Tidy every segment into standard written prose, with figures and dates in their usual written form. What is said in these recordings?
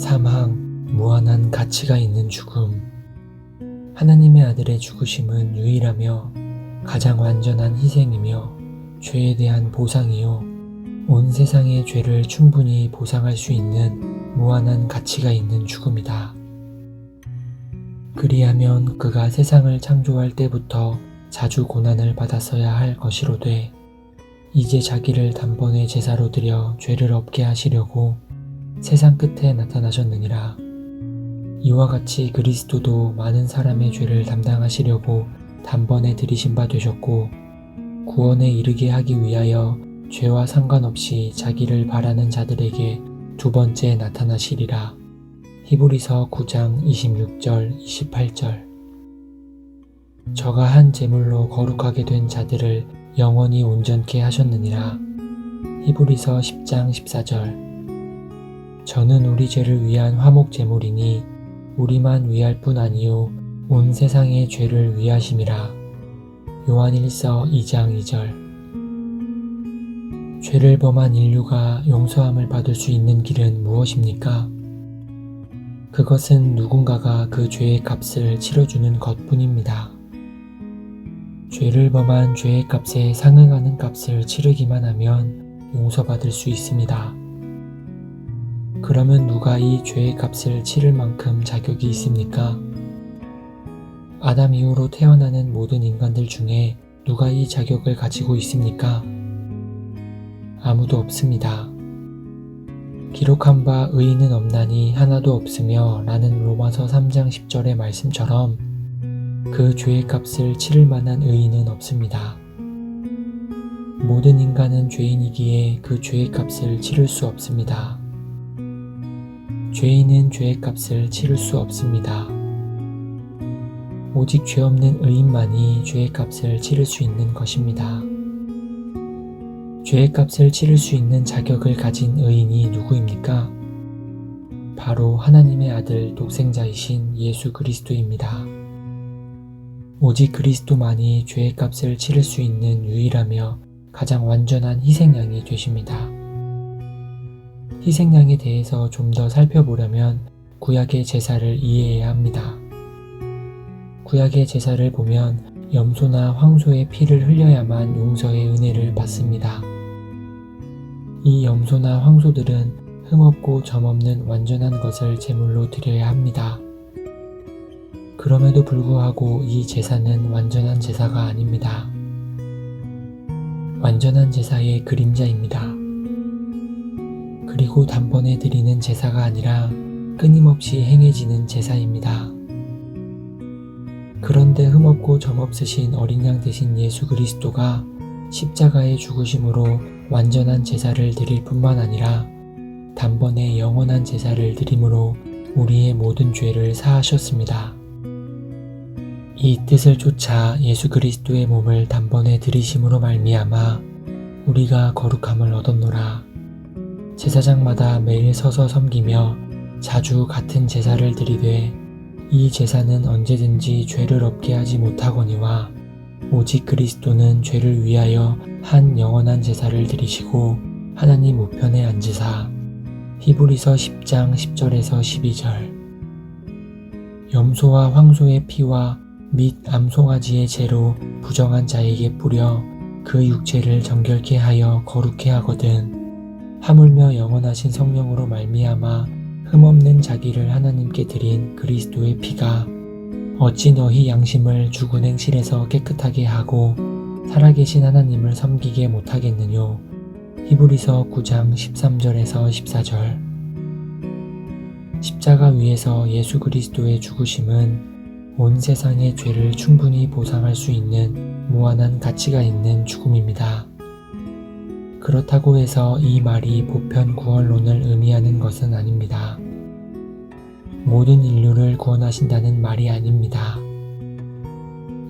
사망, 무한한 가치가 있는 죽음. 하나님의 아들의 죽으심은 유일하며 가장 완전한 희생이며 죄에 대한 보상이요 온 세상의 죄를 충분히 보상할 수 있는 무한한 가치가 있는 죽음이다. 그리하면 그가 세상을 창조할 때부터 자주 고난을 받았어야 할 것이로되 이제 자기를 단번에 제사로 드려 죄를 없게 하시려고 세상 끝에 나타나셨느니라. 이와 같이 그리스도도 많은 사람의 죄를 담당하시려고 단번에 들이신 바 되셨고 구원에 이르게 하기 위하여 죄와 상관없이 자기를 바라는 자들에게 두 번째 나타나시리라. 히브리서 9장 26절 28절. 저가 한 제물로 거룩하게 된 자들을 영원히 온전케 하셨느니라. 히브리서 10장 14절. 저는 우리 죄를 위한 화목 제물이니 우리만 위할 뿐 아니요 온 세상의 죄를 위하심이라. 요한일서 2장 2절. 죄를 범한 인류가 용서함을 받을 수 있는 길은 무엇입니까? 그것은 누군가가 그 죄의 값을 치러주는 것뿐입니다. 죄를 범한 죄의 값에 상응하는 값을 치르기만 하면 용서받을 수 있습니다. 그러면 누가 이 죄의 값을 치를 만큼 자격이 있습니까? 아담 이후로 태어나는 모든 인간들 중에 누가 이 자격을 가지고 있습니까? 아무도 없습니다. 기록한 바 의인은 없나니 하나도 없으며 라는 로마서 3장 10절의 말씀처럼 그 죄의 값을 치를 만한 의인은 없습니다. 모든 인간은 죄인이기에 그 죄의 값을 치를 수 없습니다. 죄인은 죄의 값을 치를 수 없습니다. 오직 죄 없는 의인만이 죄의 값을 치를 수 있는 것입니다. 죄의 값을 치를 수 있는 자격을 가진 의인이 누구입니까? 바로 하나님의 아들 독생자이신 예수 그리스도입니다. 오직 그리스도만이 죄의 값을 치를 수 있는 유일하며 가장 완전한 희생양이 되십니다. 희생양에 대해서 좀 더 살펴보려면 구약의 제사를 이해해야 합니다. 구약의 제사를 보면 염소나 황소의 피를 흘려야만 용서의 은혜를 받습니다. 이 염소나 황소들은 흠없고 점없는 완전한 것을 제물로 드려야 합니다. 그럼에도 불구하고 이 제사는 완전한 제사가 아닙니다. 완전한 제사의 그림자입니다. 그리고 단번에 드리는 제사가 아니라 끊임없이 행해지는 제사입니다. 그런데 흠없고 점없으신 어린 양 되신 예수 그리스도가 십자가의 죽으심으로 완전한 제사를 드릴 뿐만 아니라 단번에 영원한 제사를 드림으로 우리의 모든 죄를 사하셨습니다. 이 뜻을 쫓아 예수 그리스도의 몸을 단번에 드리심으로 말미암아 우리가 거룩함을 얻었노라. 제사장마다 매일 서서 섬기며 자주 같은 제사를 드리되 이 제사는 언제든지 죄를 없게 하지 못하거니와 오직 그리스도는 죄를 위하여 한 영원한 제사를 드리시고 하나님 우편에 앉으사. 히브리서 10장 10절에서 12절. 염소와 황소의 피와 및 암송아지의 재로 부정한 자에게 뿌려 그 육체를 정결케 하여 거룩케 하거든 하물며 영원하신 성령으로 말미암아 흠없는 자기를 하나님께 드린 그리스도의 피가 어찌 너희 양심을 죽은 행실에서 깨끗하게 하고 살아계신 하나님을 섬기게 못하겠느뇨. 히브리서 9장 13절에서 14절. 십자가 위에서 예수 그리스도의 죽으심은 온 세상의 죄를 충분히 보상할 수 있는 무한한 가치가 있는 죽음입니다. 그렇다고 해서 이 말이 보편 구원론을 의미하는 것은 아닙니다. 모든 인류를 구원하신다는 말이 아닙니다.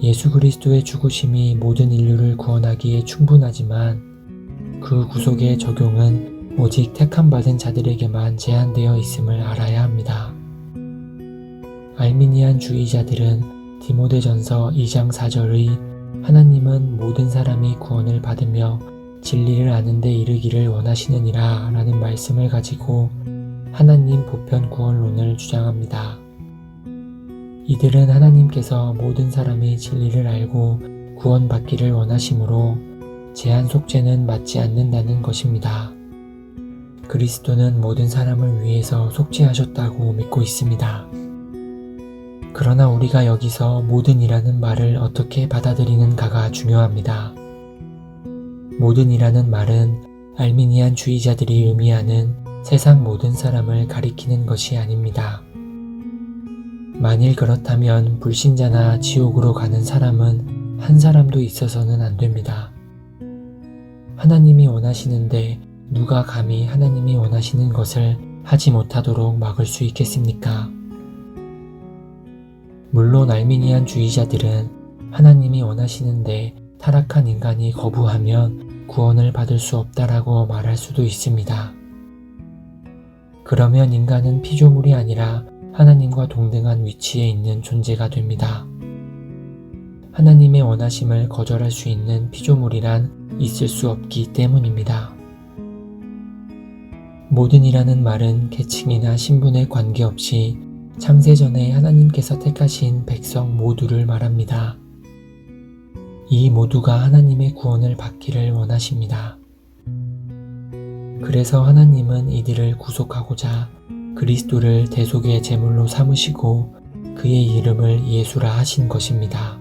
예수 그리스도의 죽으심이 모든 인류를 구원하기에 충분하지만 그 구속의 적용은 오직 택함받은 자들에게만 제한되어 있음을 알아야 합니다. 알미니안 주의자들은 디모데전서 2장 4절의 하나님은 모든 사람이 구원을 받으며 진리를 아는 데 이르기를 원하시느니라 라는 말씀을 가지고 하나님 보편 구원론을 주장합니다. 이들은 하나님께서 모든 사람이 진리를 알고 구원받기를 원하시므로 제한 속죄는 맞지 않는다는 것입니다. 그리스도는 모든 사람을 위해서 속죄하셨다고 믿고 있습니다. 그러나 우리가 여기서 모든이라는 말을 어떻게 받아들이는가가 중요합니다. 모든이라는 말은 알미니안 주의자들이 의미하는 세상 모든 사람을 가리키는 것이 아닙니다. 만일 그렇다면 불신자나 지옥으로 가는 사람은 한 사람도 있어서는 안 됩니다. 하나님이 원하시는데 누가 감히 하나님이 원하시는 것을 하지 못하도록 막을 수 있겠습니까? 물론 알미니안 주의자들은 하나님이 원하시는데 타락한 인간이 거부하면 구원을 받을 수 없다라고 말할 수도 있습니다. 그러면 인간은 피조물이 아니라 하나님과 동등한 위치에 있는 존재가 됩니다. 하나님의 원하심을 거절할 수 있는 피조물이란 있을 수 없기 때문입니다. 모든이라는 말은 계층이나 신분에 관계없이 창세전에 하나님께서 택하신 백성 모두를 말합니다. 이 모두가 하나님의 구원을 받기를 원하십니다. 그래서 하나님은 이들을 구속하고자 그리스도를 대속의 제물로 삼으시고 그의 이름을 예수라 하신 것입니다.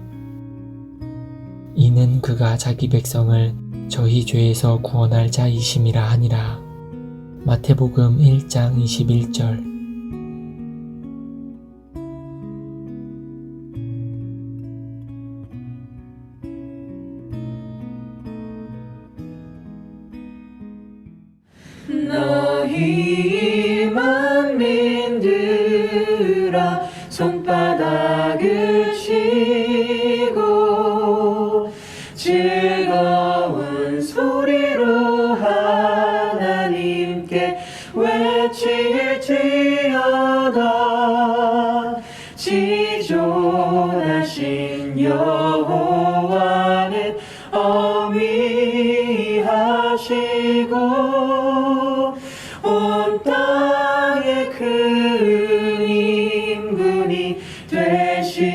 이는 그가 자기 백성을 저희 죄에서 구원할 자이심이라 하니라. 마태복음 1장 21절. 너희 만민들아 손바닥을 치고 즐거운 소리로 하나님께 외칠지어다. 지존하신 여호와는 어미하시고 온 땅에 큰 임금이 되시리로다.